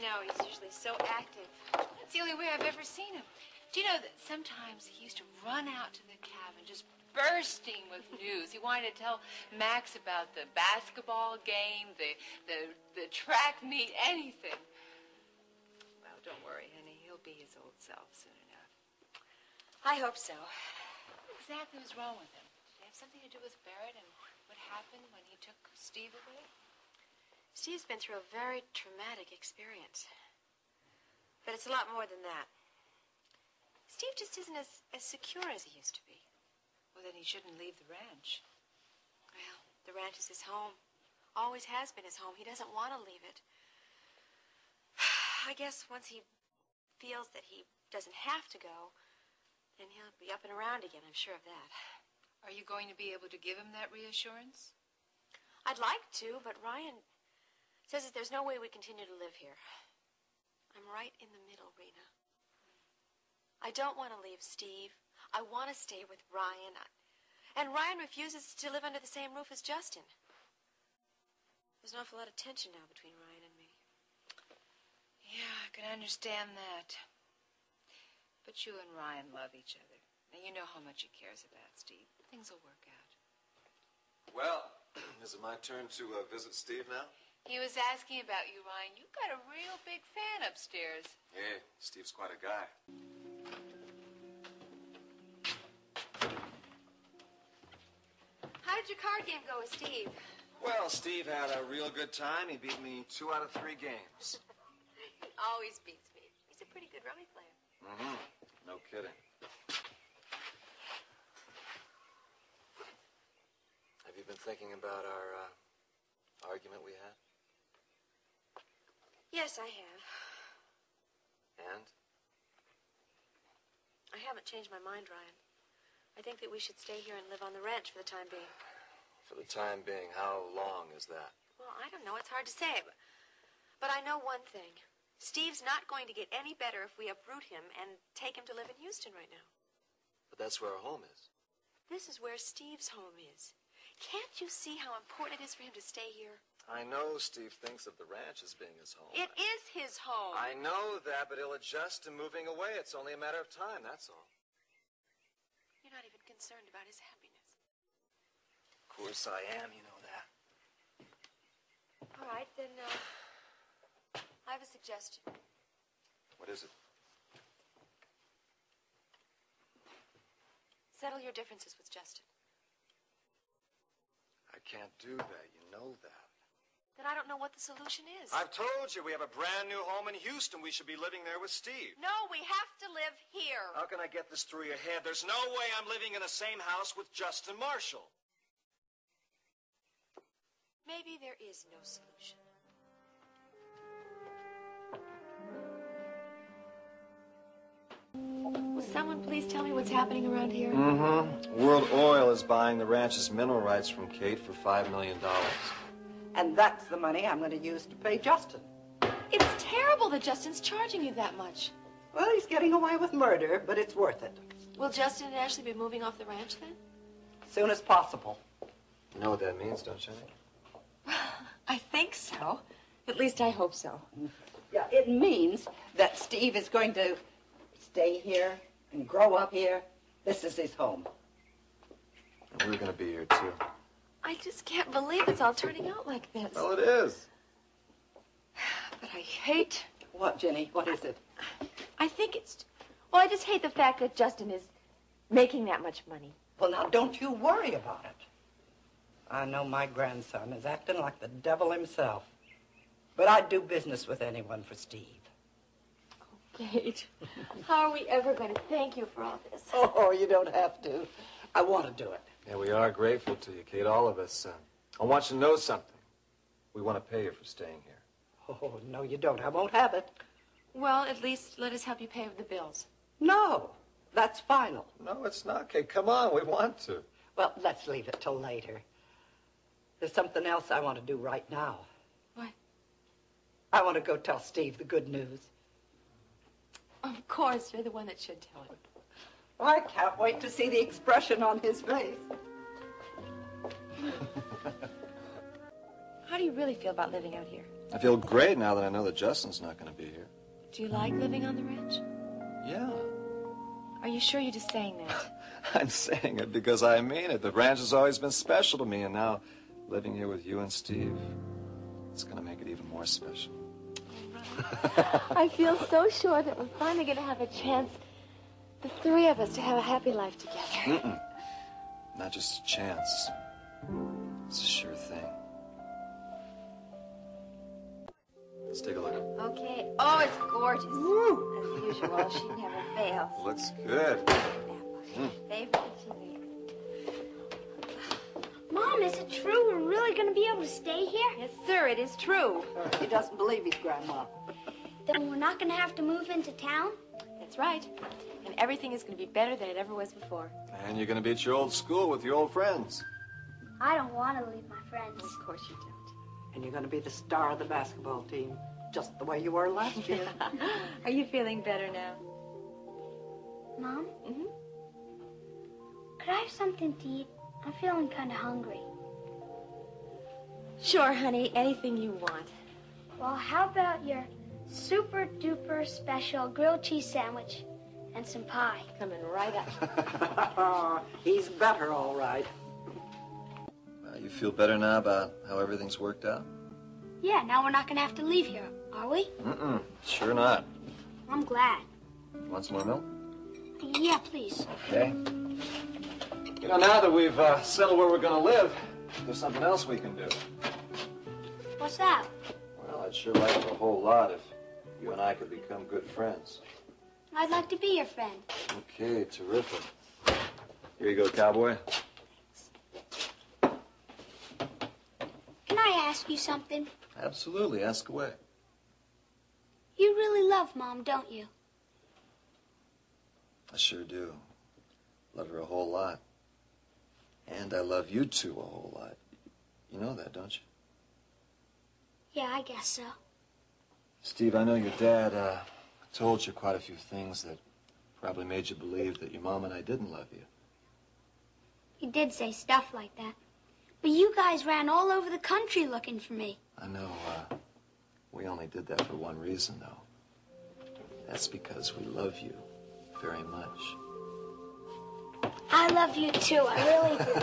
know. He's usually so active. That's the only way I've ever seen him. Do you know that sometimes he used to run out to the cabin just bursting with news. He wanted to tell Max about the basketball game, the track meet, anything. Well, don't worry, honey. He'll be his old self soon enough. I hope so. What exactly was wrong with him? Did it have something to do with Barrett and what happened when he took Steve away? Steve's been through a very traumatic experience. But it's a lot more than that. Steve just isn't as secure as he used to be. Well, then he shouldn't leave the ranch. Well, the ranch is his home. Always has been his home. He doesn't want to leave it. I guess once he feels that he doesn't have to go, then he'll be up and around again. I'm sure of that. Are you going to be able to give him that reassurance? I'd like to, but Ryan says that there's no way we continue to live here. I'm right in the middle, Rena. I don't want to leave Steve. I want to stay with Ryan. And Ryan refuses to live under the same roof as Justin. There's an awful lot of tension now between Ryan and me. Yeah, I can understand that. But you and Ryan love each other. And you know how much he cares about Steve. Things will work out. Well, is it my turn to visit Steve now? He was asking about you, Ryan. You've got a real big fan upstairs. Hey, Steve's quite a guy. How did your card game go with Steve? Well, Steve had a real good time. He beat me 2 out of 3 games. He always beats me. He's a pretty good rummy player. Mm-hmm. No kidding. Have you been thinking about our argument we had? Yes, I have. And? I haven't changed my mind, Ryan. I think that we should stay here and live on the ranch for the time being. For the time being, how long is that? Well, I don't know. It's hard to say. But I know one thing. Steve's not going to get any better if we uproot him and take him to live in Houston right now. But that's where our home is. This is where Steve's home is. Can't you see how important it is for him to stay here? I know Steve thinks of the ranch as being his home. It is his home. I know that, but he'll adjust to moving away. It's only a matter of time, that's all. You're not even concerned about his happiness. Of course I am, you know that. All right, then, I have a suggestion. What is it? Settle your differences with Justin. I can't do that, you know that. Then I don't know what the solution is. I've told you, we have a brand new home in Houston. We should be living there with Steve. No, we have to live here. How can I get this through your head? There's no way I'm living in the same house with Justin Marshall. Maybe there is no solution. Will someone please tell me what's happening around here? Mm-hmm. World Oil is buying the ranch's mineral rights from Kate for $5 million. And that's the money I'm going to use to pay Justin. It's terrible that Justin's charging you that much. Well, he's getting away with murder, but it's worth it. Will Justin and Ashley be moving off the ranch then? As soon as possible. You know what that means, don't you? I think so. At least I hope so. Yeah, it means that Steve is going to stay here and grow up here. This is his home. And we're going to be here, too. I just can't believe it's all turning out like this. Well, it is. But I hate... What, Jenny? What is it? I think it's... Well, I just hate the fact that Justin is making that much money. Well, now, don't you worry about it. I know my grandson is acting like the devil himself. But I'd do business with anyone for Steve. Oh, Kate, how are we ever going to thank you for all this? Oh, you don't have to. I want to do it. Yeah, we are grateful to you, Kate, all of us. I want you to know something. We want to pay you for staying here. Oh, no, you don't. I won't have it. Well, at least let us help you pay the bills. No, that's final. No, it's not, Kate. Come on, we want to. Well, let's leave it till later. There's something else I want to do right now. What? I want to go tell Steve the good news. Of course, you're the one that should tell him. I can't wait to see the expression on his face. How do you really feel about living out here? I feel great now that I know that Justin's not going to be here. Do you like living on the ranch? Yeah. Are you sure you're just saying that? I'm saying it because I mean it. The ranch has always been special to me, and now living here with you and Steve, it's going to make it even more special. I feel so sure that we're finally going to have a chance, the three of us, to have a happy life together. Mm-mm. Not just a chance. It's a sure thing. Let's take a look. Okay. Oh, it's gorgeous. Woo! As usual, she never fails. Looks good. Favorite cheese. Mom, is it true we're really going to be able to stay here? Yes, sir, it is true. He doesn't believe his grandma. Then we're not going to have to move into town? That's right. And everything is going to be better than it ever was before. And you're going to be at your old school with your old friends. I don't want to leave my friends. Of course you don't. And you're going to be the star of the basketball team, just the way you were last year. Are you feeling better now? Mom? Mm-hmm. Could I have something to eat? I'm feeling kind of hungry. Sure, honey. Anything you want. Well, how about your super duper special grilled cheese sandwich and some pie? Coming right up. He's better, all right. You feel better now about how everything's worked out? Yeah, now we're not going to have to leave here, are we? Mm-mm. Sure not. I'm glad. Want some more milk? Yeah, please. Okay. You know, now that we've settled where we're going to live, there's something else we can do. What's that? Well, I'd sure like it a whole lot if you and I could become good friends. I'd like to be your friend. Okay, terrific. Here you go, cowboy. Can I ask you something? Absolutely, ask away. You really love Mom, don't you? I sure do. Love her a whole lot. And I love you two a whole lot. You know that, don't you? Yeah, I guess so. Steve, I know your dad told you quite a few things that probably made you believe that your mom and I didn't love you. He did say stuff like that. But you guys ran all over the country looking for me. I know, we only did that for one reason, though. That's because we love you very much. I love you too, I really do.